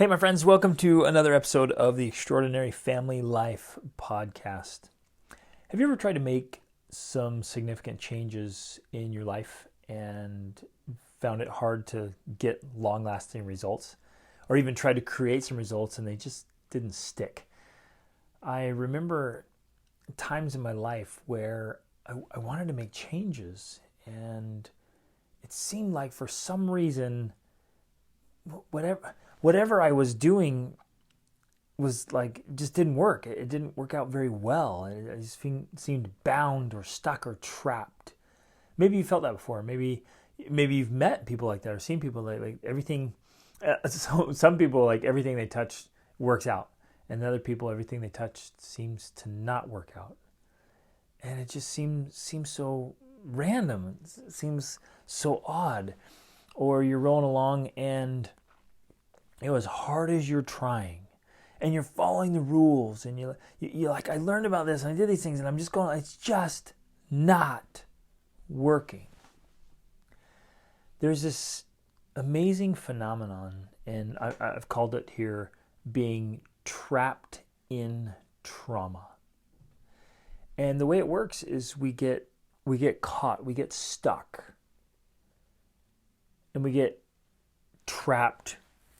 Hey, my friends, welcome to another episode of the Extraordinary Family Life podcast. Have you ever tried to make some significant changes in your life and found it hard to get long-lasting results? Or even tried to create some results and they just didn't stick? I remember times in my life where I wanted to make changes and it seemed like for some reason, whatever I was doing was like, just didn't work. It didn't work out very well. I just seemed bound or stuck or trapped. Maybe you felt that before. Maybe you've met people like that or seen people like everything. So some people, like, everything they touch works out, and other people, everything they touch seems to not work out. And it just seems so random. It seems so odd. Or you're rolling along and as hard as you're trying and you're following the rules and you're like, I learned about this and I did these things and I'm just going, it's just not working. There's this amazing phenomenon, and I've called it here being trapped in trauma. And the way it works is we get caught, we get stuck, and we get trapped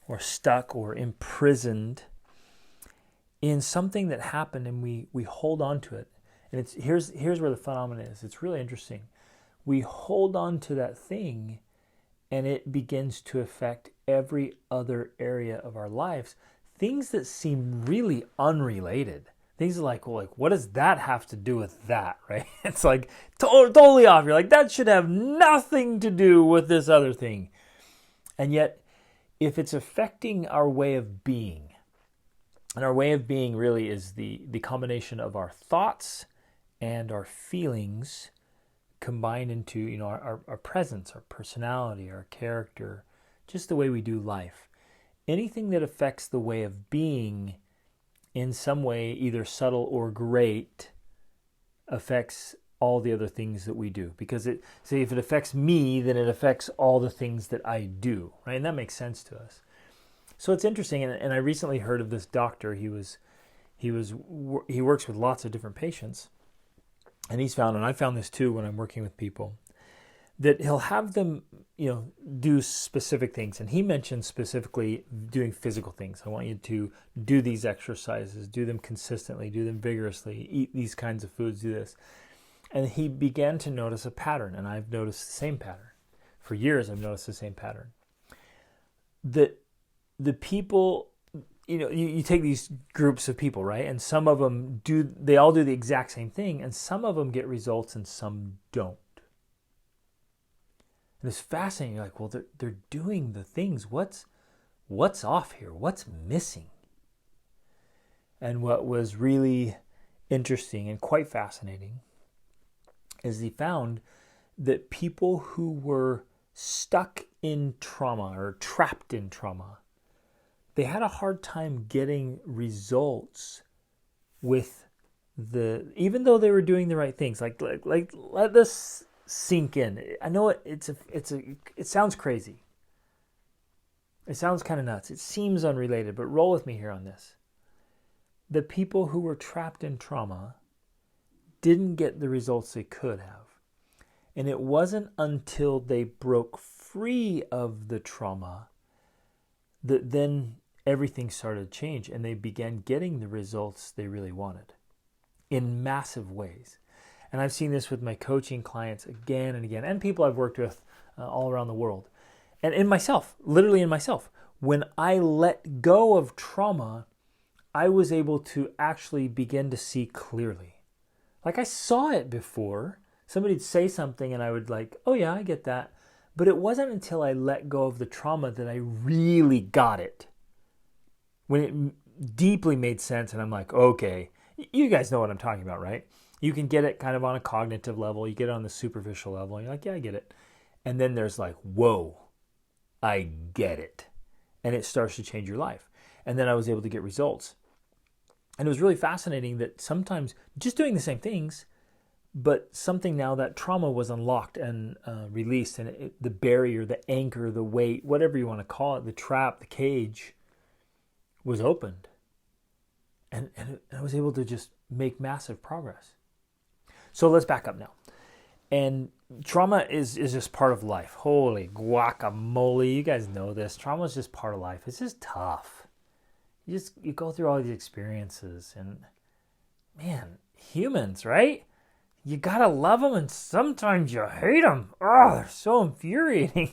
or stuck or imprisoned in something that happened, and we hold on to it. And here's where the phenomenon is. It's really interesting. We hold on to that thing and it begins to affect every other area of our lives. Things that seem really unrelated. Things like, well, what does that have to do with that, right? It's like totally off. You're like, that should have nothing to do with this other thing. And yet, if it's affecting our way of being, and our way of being really is the combination of our thoughts and our feelings combined into our presence, our personality, our character, just the way we do life. Anything that affects the way of being in some way, either subtle or great, affects all the other things that we do. Because if it affects me, then it affects all the things that I do, right? And that makes sense to us. So it's interesting, and I recently heard of this doctor. He works with lots of different patients, and he's found, and I found this too when I'm working with people, that he'll have them, do specific things. And he mentioned specifically doing physical things. I want you to do these exercises, do them consistently, do them vigorously, eat these kinds of foods, do this. And he began to notice a pattern, and I've noticed the same pattern. For years, I've noticed the same pattern. That the people, you take these groups of people, right? And some of them they all do the exact same thing, and some of them get results and some don't. And it's fascinating. You're like, well, they're doing the things. What's off here? What's missing? And what was really interesting and quite fascinating is he found that people who were stuck in trauma or trapped in trauma, they had a hard time getting results with even though they were doing the right things. Like let this sink in. I know it sounds crazy. It sounds kind of nuts. It seems unrelated, but roll with me here on this. The people who were trapped in trauma didn't get the results they could have. And it wasn't until they broke free of the trauma that then everything started to change and they began getting the results they really wanted in massive ways. And I've seen this with my coaching clients again and again, and people I've worked with all around the world. And in myself, literally in myself. When I let go of trauma, I was able to actually begin to see clearly. Like, I saw it before. Somebody'd say something and I would like, oh yeah, I get that. But it wasn't until I let go of the trauma that I really got it. When it deeply made sense and I'm like, okay, you guys know what I'm talking about, right? You can get it kind of on a cognitive level. You get it on the superficial level. And you're like, yeah, I get it. And then there's like, whoa, I get it. And it starts to change your life. And then I was able to get results. And it was really fascinating that sometimes just doing the same things, but something now, that trauma was unlocked and released, and the barrier, the anchor, the weight, whatever you want to call it, the trap, the cage, was opened. And I was able to just make massive progress. So let's back up now. And trauma is just part of life. Holy guacamole. You guys know this. Trauma is just part of life. It's just tough. You go through all these experiences, and man, humans, right? You gotta love them, and sometimes you hate them. Oh, they're so infuriating.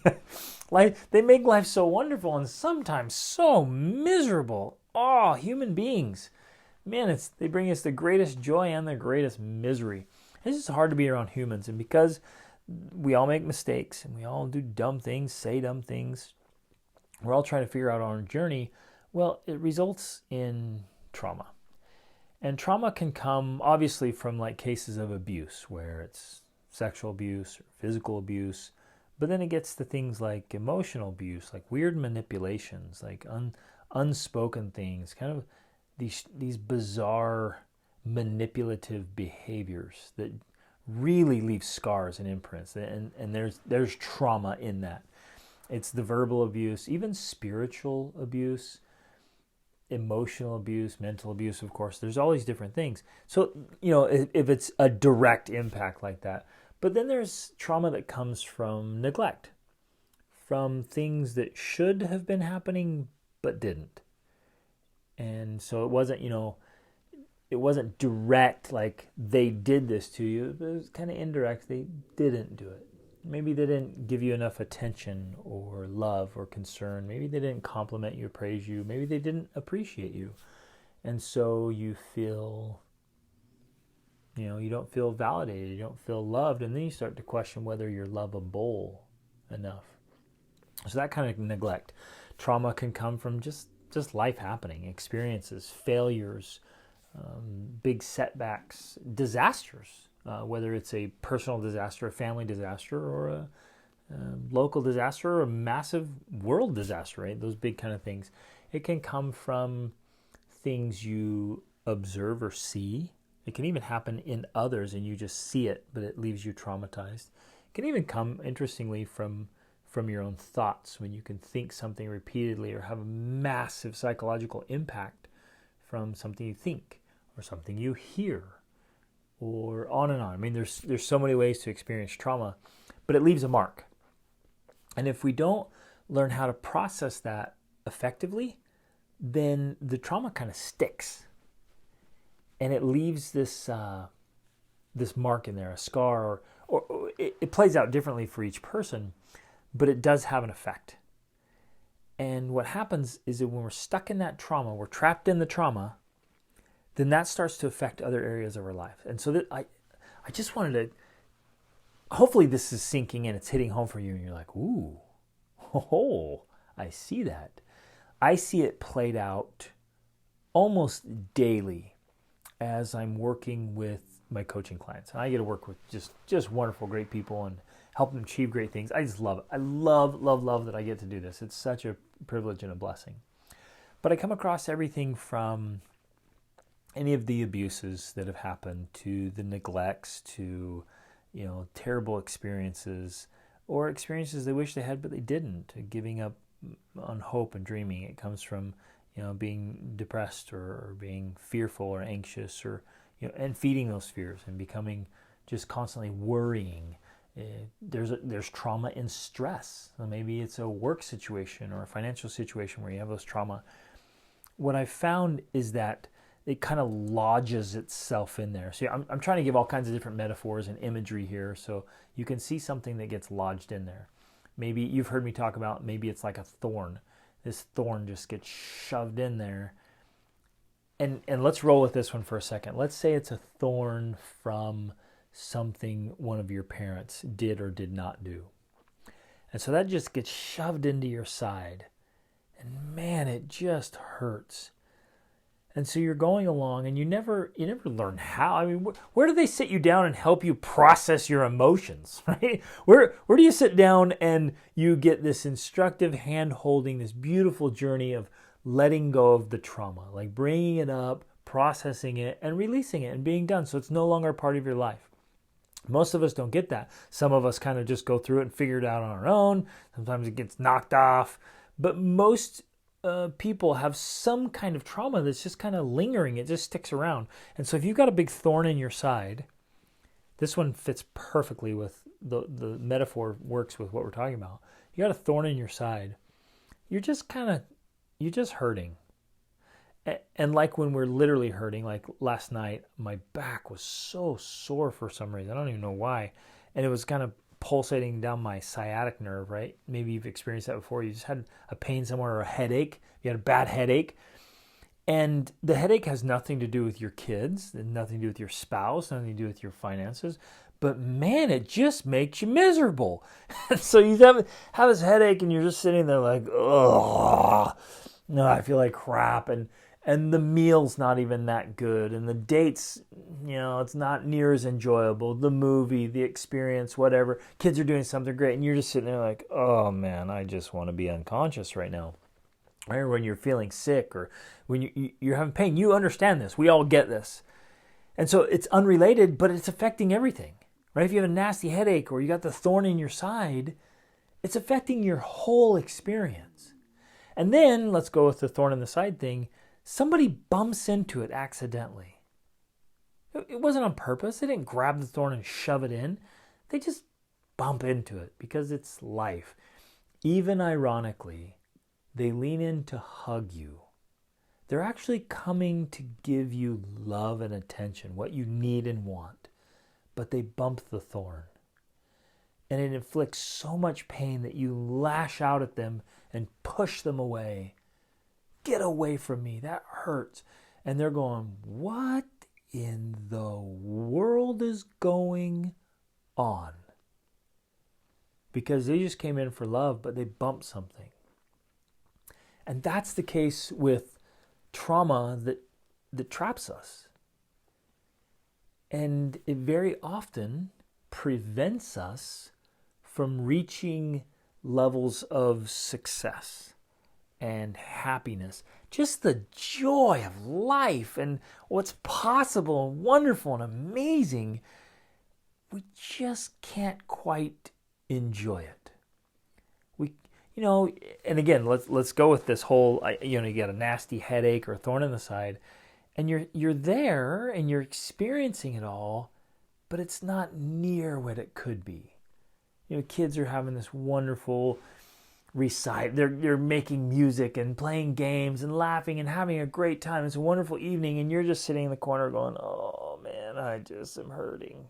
Like, they make life so wonderful, and sometimes so miserable. Oh, human beings. Man, they bring us the greatest joy and the greatest misery. It's just hard to be around humans, and because we all make mistakes, and we all do dumb things, say dumb things, we're all trying to figure out our own journey. Well, it results in trauma. And trauma can come obviously from like cases of abuse, where it's sexual abuse or physical abuse, but then it gets to things like emotional abuse, like weird manipulations, like unspoken things, kind of these bizarre manipulative behaviors that really leave scars and imprints. And there's trauma in that. It's the verbal abuse, even spiritual abuse, emotional abuse, mental abuse, of course. There's all these different things. So, if it's a direct impact like that. But then there's trauma that comes from neglect, from things that should have been happening but didn't. And so it wasn't direct, like they did this to you. It was kind of indirect. They didn't do it. Maybe they didn't give you enough attention or love or concern. Maybe they didn't compliment you, praise you. Maybe they didn't appreciate you. And so you feel, you don't feel validated. You don't feel loved. And then you start to question whether you're lovable enough. So that kind of neglect. Trauma can come from just life happening, experiences, failures, big setbacks, disasters. Whether it's a personal disaster, a family disaster, or a local disaster, or a massive world disaster, right? Those big kind of things. It can come from things you observe or see. It can even happen in others and you just see it, but it leaves you traumatized. It can even come, interestingly, from your own thoughts, when you can think something repeatedly or have a massive psychological impact from something you think or something you hear, or on and on. I mean, there's so many ways to experience trauma, but it leaves a mark. And if we don't learn how to process that effectively, then the trauma kind of sticks. And it leaves this mark in there, a scar, or it plays out differently for each person, but it does have an effect. And what happens is that when we're stuck in that trauma, we're trapped in the trauma, then that starts to affect other areas of our life. And so that I just wanted to, hopefully this is sinking in, it's hitting home for you, and you're like, ooh, oh, I see that. I see it played out almost daily as I'm working with my coaching clients. And I get to work with just wonderful, great people and help them achieve great things. I just love it. I love that I get to do this. It's such a privilege and a blessing. But I come across everything from any of the abuses that have happened to the neglects to, terrible experiences or experiences they wish they had but they didn't, giving up on hope and dreaming. It comes from, being depressed or being fearful or anxious, or, and feeding those fears and becoming just constantly worrying. There's trauma in stress. So maybe it's a work situation or a financial situation where you have those trauma. What I've found is that it kind of lodges itself in there. So I'm trying to give all kinds of different metaphors and imagery here so you can see something that gets lodged in there. Maybe you've heard me talk about, maybe it's like a thorn. This thorn just gets shoved in there. And let's roll with this one for a second. Let's say it's a thorn from something one of your parents did or did not do. And so that just gets shoved into your side. And man, it just hurts. And so you're going along and you never learn how. I mean, where do they sit you down and help you process your emotions, right? Where do you sit down and you get this instructive hand holding, this beautiful journey of letting go of the trauma, like bringing it up, processing it, and releasing it and being done so it's no longer a part of your life. Most of us don't get that. Some of us kind of just go through it and figure it out on our own. Sometimes it gets knocked off. But most people have some kind of trauma that's just kind of lingering. It just sticks around. And so if you've got a big thorn in your side, this one fits perfectly with the metaphor works with what we're talking about. You got a thorn in your side. You're just hurting. And like when we're literally hurting, like last night, my back was so sore for some reason. I don't even know why. And it was kind of pulsating down my sciatic nerve, right? Maybe you've experienced that before. You just had a pain somewhere or a headache. You had a bad headache. And the headache has nothing to do with your kids, nothing to do with your spouse, nothing to do with your finances. But man, it just makes you miserable. And so you have this headache and you're just sitting there like, oh, no, I feel like crap. And the meal's not even that good. And the date's, it's not near as enjoyable. The movie, the experience, whatever. Kids are doing something great. And you're just sitting there like, oh man, I just want to be unconscious right now. Or when you're feeling sick or when you're having pain. You understand this. We all get this. And so it's unrelated, but it's affecting everything. Right? If you have a nasty headache or you got the thorn in your side, it's affecting your whole experience. And then, let's go with the thorn in the side thing. Somebody bumps into it accidentally. It wasn't on purpose. They didn't grab the thorn and shove it in. They just bump into it because it's life. Even ironically, they lean in to hug you. They're actually coming to give you love and attention, what you need and want. But they bump the thorn. And it inflicts so much pain that you lash out at them and push them away. Get away from me. That hurts. And they're going, what in the world is going on? Because they just came in for love, but they bumped something. And that's the case with trauma that traps us. And it very often prevents us from reaching levels of success and happiness. Just the joy of life and what's possible and wonderful and amazing. We just can't quite enjoy it. And again, let's go with this whole, you get a nasty headache or a thorn in the side, and you're there and you're experiencing it all, but it's not near what it could be. Kids are having this wonderful recite. They're making music and playing games and laughing and having a great time. It's a wonderful evening, and you're just sitting in the corner going, oh man, I just am hurting.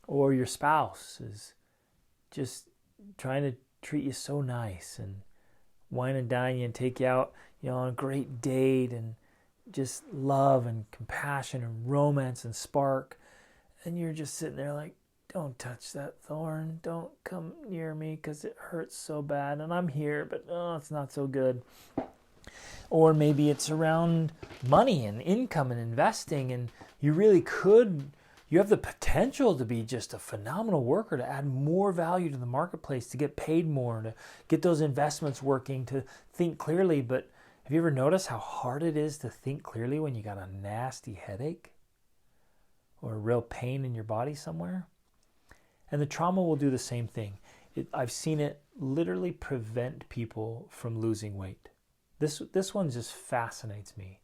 Or your spouse is just trying to treat you so nice and wine and dine you and take you out, on a great date and just love and compassion and romance and spark. And you're just sitting there like, don't touch that thorn. Don't come near me because it hurts so bad. And I'm here, but it's not so good. Or maybe it's around money and income and investing, and you have the potential to be just a phenomenal worker, to add more value to the marketplace, to get paid more, to get those investments working, to think clearly. But have you ever noticed how hard it is to think clearly when you got a nasty headache or a real pain in your body somewhere? And the trauma will do the same thing. I've seen it literally prevent people from losing weight. This one just fascinates me.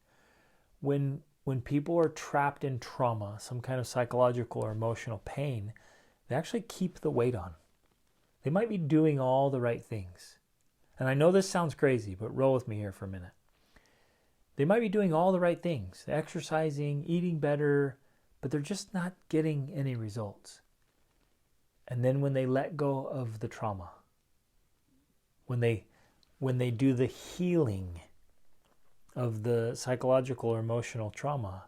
When people are trapped in trauma, some kind of psychological or emotional pain, they actually keep the weight on. They might be doing all the right things. And I know this sounds crazy, but roll with me here for a minute. They might be doing all the right things, exercising, eating better, but they're just not getting any results. And then when they let go of the trauma, when they do the healing of the psychological or emotional trauma,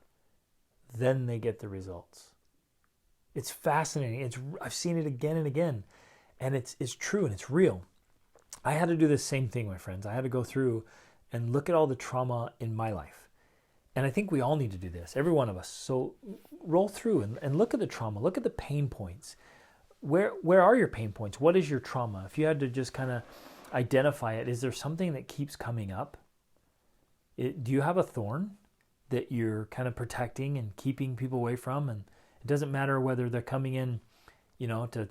then they get the results. It's fascinating. I've seen it again and again, and it's true and it's real. I had to do the same thing, my friends. I had to go through and look at all the trauma in my life. And I think we all need to do this, every one of us. So roll through and look at the trauma, look at the pain points. Where are your pain points? What is your trauma? If you had to just kind of identify it, is there something that keeps coming up? Do you have a thorn that you're kind of protecting and keeping people away from? And it doesn't matter whether they're coming in, to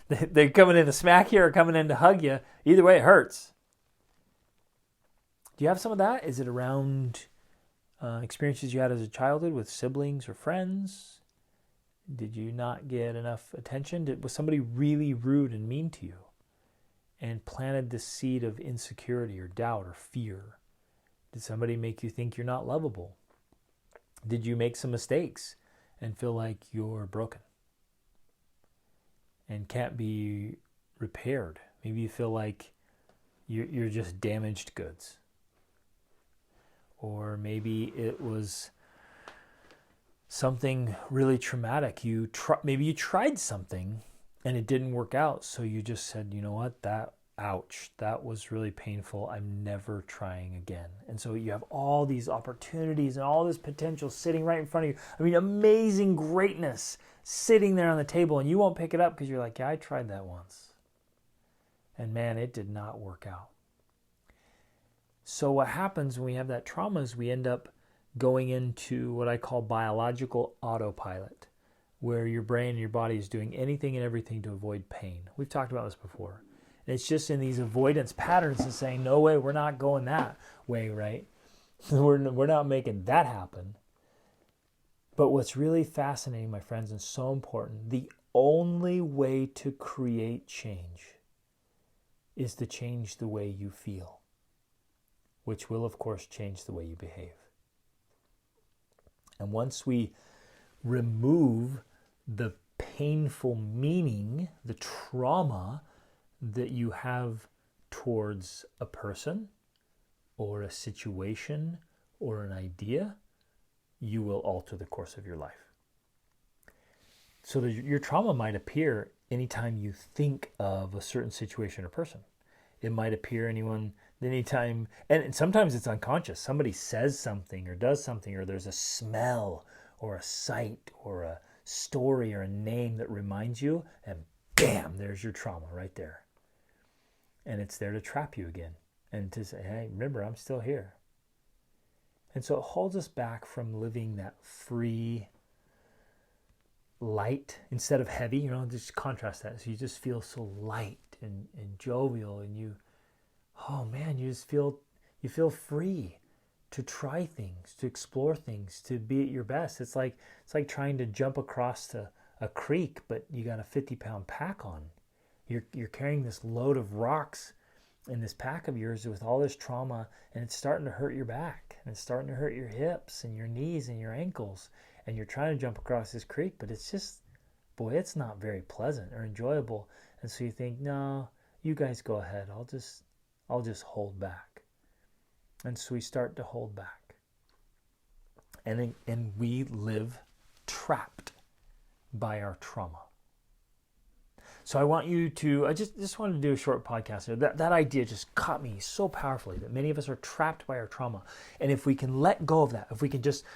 they're coming in to smack you or coming in to hug you. Either way, it hurts. Do you have some of that? Is it around experiences you had as a childhood with siblings or friends? Did you not get enough attention? Was somebody really rude and mean to you and planted the seed of insecurity or doubt or fear? Did somebody make you think you're not lovable? Did you make some mistakes and feel like you're broken and can't be repaired? Maybe you feel like you're just damaged goods. Or maybe it was something really traumatic. Maybe you tried something and it didn't work out, so you just said, you know what, ouch, that was really painful. I'm never trying again. And so you have all these opportunities and all this potential sitting right in front of you. I mean, amazing greatness sitting there on the table, and you won't pick it up because you're like, yeah, I tried that once. And man, it did not work out. So what happens when we have that trauma is we end up going into what I call biological autopilot, where your brain and your body is doing anything and everything to avoid pain. We've talked about this before. And it's just in these avoidance patterns and saying, no way, we're not going that way, right? We're not making that happen. But what's really fascinating, my friends, and so important, the only way to create change is to change the way you feel, which will, of course, change the way you behave. And once we remove the painful meaning, the trauma that you have towards a person or a situation or an idea, you will alter the course of your life. So your trauma might appear anytime you think of a certain situation or person. It might appear anytime, and sometimes it's unconscious. Somebody says something or does something, or there's a smell or a sight or a story or a name that reminds you, and bam, there's your trauma right there. And it's there to trap you again and to say, hey, remember, I'm still here. And so it holds us back from living that free, light instead of heavy. Just contrast that. So you just feel so light and jovial, and you feel free to try things, to explore things, to be at your best. It's like trying to jump across a creek, but you got a 50-pound pack on. You're carrying this load of rocks in this pack of yours with all this trauma, and it's starting to hurt your back, and it's starting to hurt your hips and your knees and your ankles, and you're trying to jump across this creek, but it's just, boy, it's not very pleasant or enjoyable. And so you think, no, you guys go ahead. I'll just hold back. And so we start to hold back. And we live trapped by our trauma. So I want you to, I just wanted to do a short podcast here. That idea just caught me so powerfully, that many of us are trapped by our trauma. And if we can let go of that, if we can just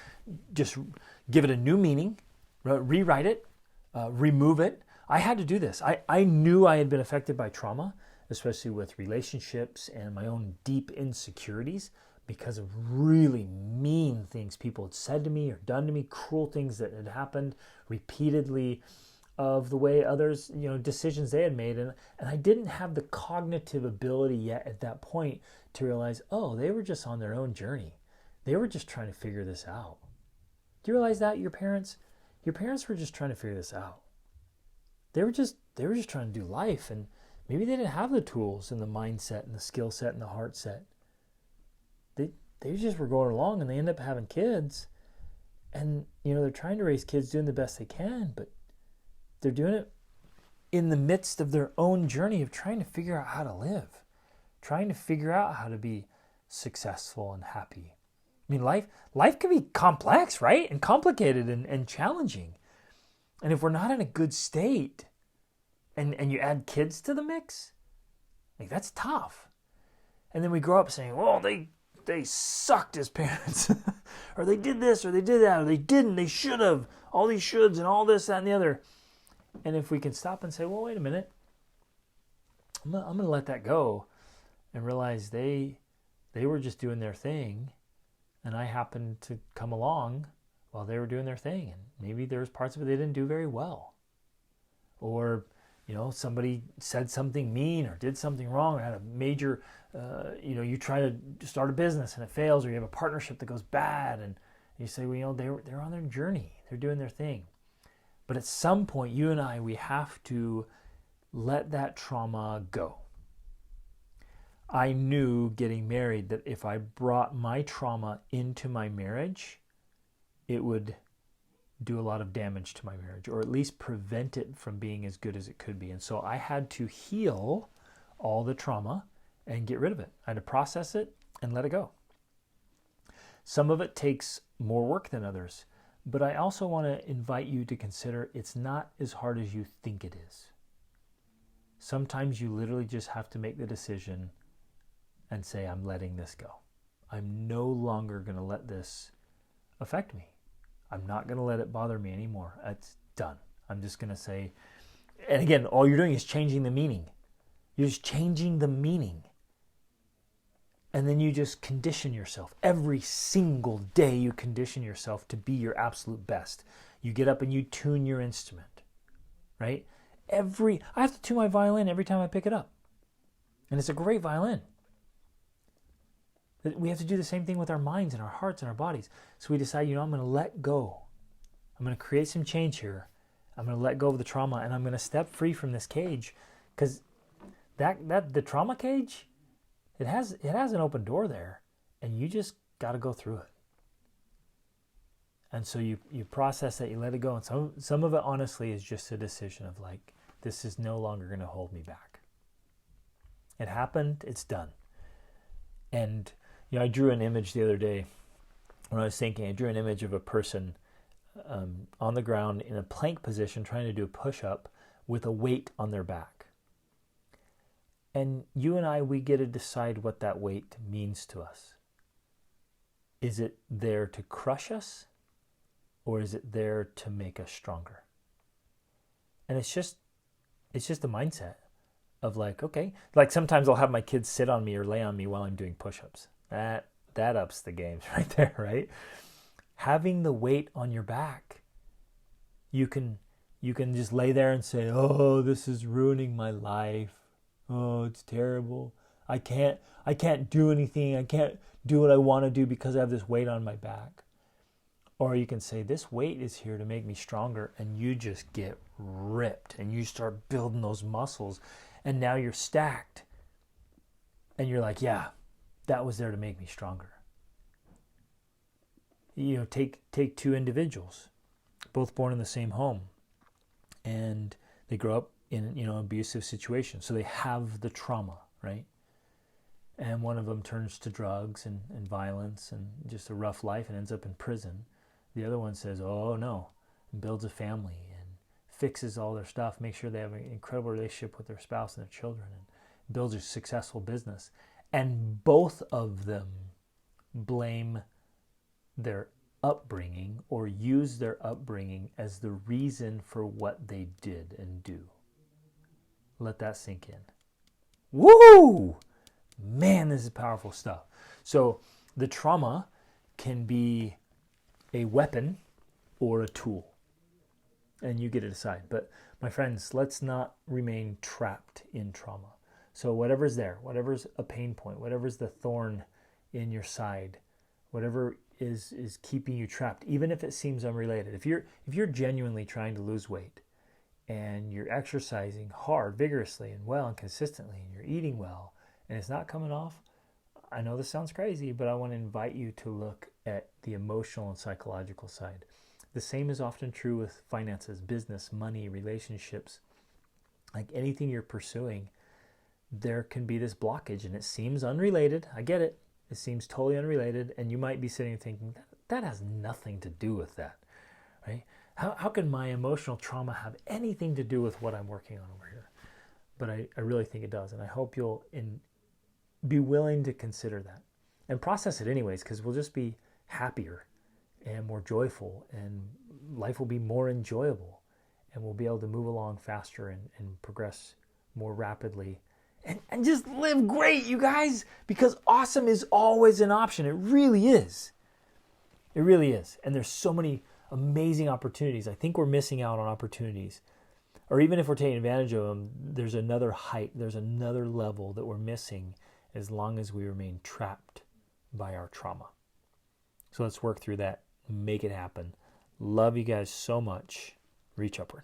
give it a new meaning, rewrite it, remove it. I had to do this. I knew I had been affected by trauma, especially with relationships and my own deep insecurities, because of really mean things people had said to me or done to me, cruel things that had happened repeatedly, of the way others, decisions they had made. And I didn't have the cognitive ability yet at that point to realize, oh, they were just on their own journey. They were just trying to figure this out. Do you realize that your parents were just trying to figure this out? They were just trying to do life, and maybe they didn't have the tools and the mindset and the skill set and the heart set. They just were going along, and they end up having kids, and they're trying to raise kids doing the best they can, but they're doing it in the midst of their own journey of trying to figure out how to live, trying to figure out how to be successful and happy. I mean, life can be complex, right? And complicated and challenging. And if we're not in a good state and you add kids to the mix, that's tough. And then we grow up saying, well, they sucked as parents. Or they did this, or they did that, or they didn't, they should have. All these shoulds and all this, that, and the other. And if we can stop and say, well, wait a minute, I'm going to let that go and realize they were just doing their thing, and I happened to come along while they were doing their thing, and maybe there was parts of it they didn't do very well. Or, somebody said something mean or did something wrong or had a major you try to start a business and it fails, or you have a partnership that goes bad, and you say, well, they're on their journey, they're doing their thing. But at some point, you and I, we have to let that trauma go. I knew getting married that if I brought my trauma into my marriage, it would do a lot of damage to my marriage, or at least prevent it from being as good as it could be. And so I had to heal all the trauma and get rid of it. I had to process it and let it go. Some of it takes more work than others, but I also want to invite you to consider it's not as hard as you think it is. Sometimes you literally just have to make the decision and say, I'm letting this go. I'm no longer going to let this affect me. I'm not going to let it bother me anymore. It's done. I'm just going to say, and again, all you're doing is changing the meaning. You're just changing the meaning. And then you just condition yourself. Every single day you condition yourself to be your absolute best. You get up and you tune your instrument, right? I have to tune my violin every time I pick it up. And it's a great violin. We have to do the same thing with our minds and our hearts and our bodies. So we decide, I'm going to let go. I'm going to create some change here. I'm going to let go of the trauma, and I'm going to step free from this cage, because the trauma cage, it has an open door there, and you just got to go through it. And so you process that, you let it go, and some of it honestly is just a decision of like, this is no longer going to hold me back. It happened, it's done. And I drew an image the other day when I was thinking. I drew an image of a person on the ground in a plank position trying to do a push-up with a weight on their back. And you and I, we get to decide what that weight means to us. Is it there to crush us, or is it there to make us stronger? And it's just a mindset of like, okay, like sometimes I'll have my kids sit on me or lay on me while I'm doing push-ups. That ups the games right there, right? Having the weight on your back, you can just lay there and say, oh, this is ruining my life. Oh, it's terrible. I can't do anything. I can't do what I want to do because I have this weight on my back. Or you can say, this weight is here to make me stronger, and you just get ripped and you start building those muscles, and now you're stacked. And you're like, yeah, that was there to make me stronger. Take two individuals, both born in the same home, and they grow up in abusive situations, so they have the trauma, right? And one of them turns to drugs and violence and just a rough life and ends up in prison. The other one says, oh no, and builds a family and fixes all their stuff, makes sure they have an incredible relationship with their spouse and their children, and builds a successful business. And both of them blame their upbringing or use their upbringing as the reason for what they did and do. Let that sink in. Woo! Man, this is powerful stuff. So the trauma can be a weapon or a tool, and you get to decide. But my friends, let's not remain trapped in trauma. So whatever's there, whatever's a pain point, whatever's the thorn in your side, whatever is keeping you trapped, even if it seems unrelated. If you're genuinely trying to lose weight and you're exercising hard, vigorously and well and consistently, and you're eating well, and it's not coming off, I know this sounds crazy, but I want to invite you to look at the emotional and psychological side. The same is often true with finances, business, money, relationships. Like anything you're pursuing, there can be this blockage, and it seems unrelated. I get it. It seems totally unrelated, and you might be sitting thinking, that has nothing to do with that, right? How can my emotional trauma have anything to do with what I'm working on over here? But I really think it does, and I hope you'll be willing to consider that and process it anyways, because we'll just be happier and more joyful, and life will be more enjoyable, and we'll be able to move along faster and progress more rapidly and just live great, you guys, because awesome is always an option. It really is. It really is. And there's so many amazing opportunities. I think we're missing out on opportunities. Or even if we're taking advantage of them, there's another height, there's another level that we're missing. as long as we remain trapped by our trauma. So let's work through that, make it happen. Love you guys so much. Reach upward.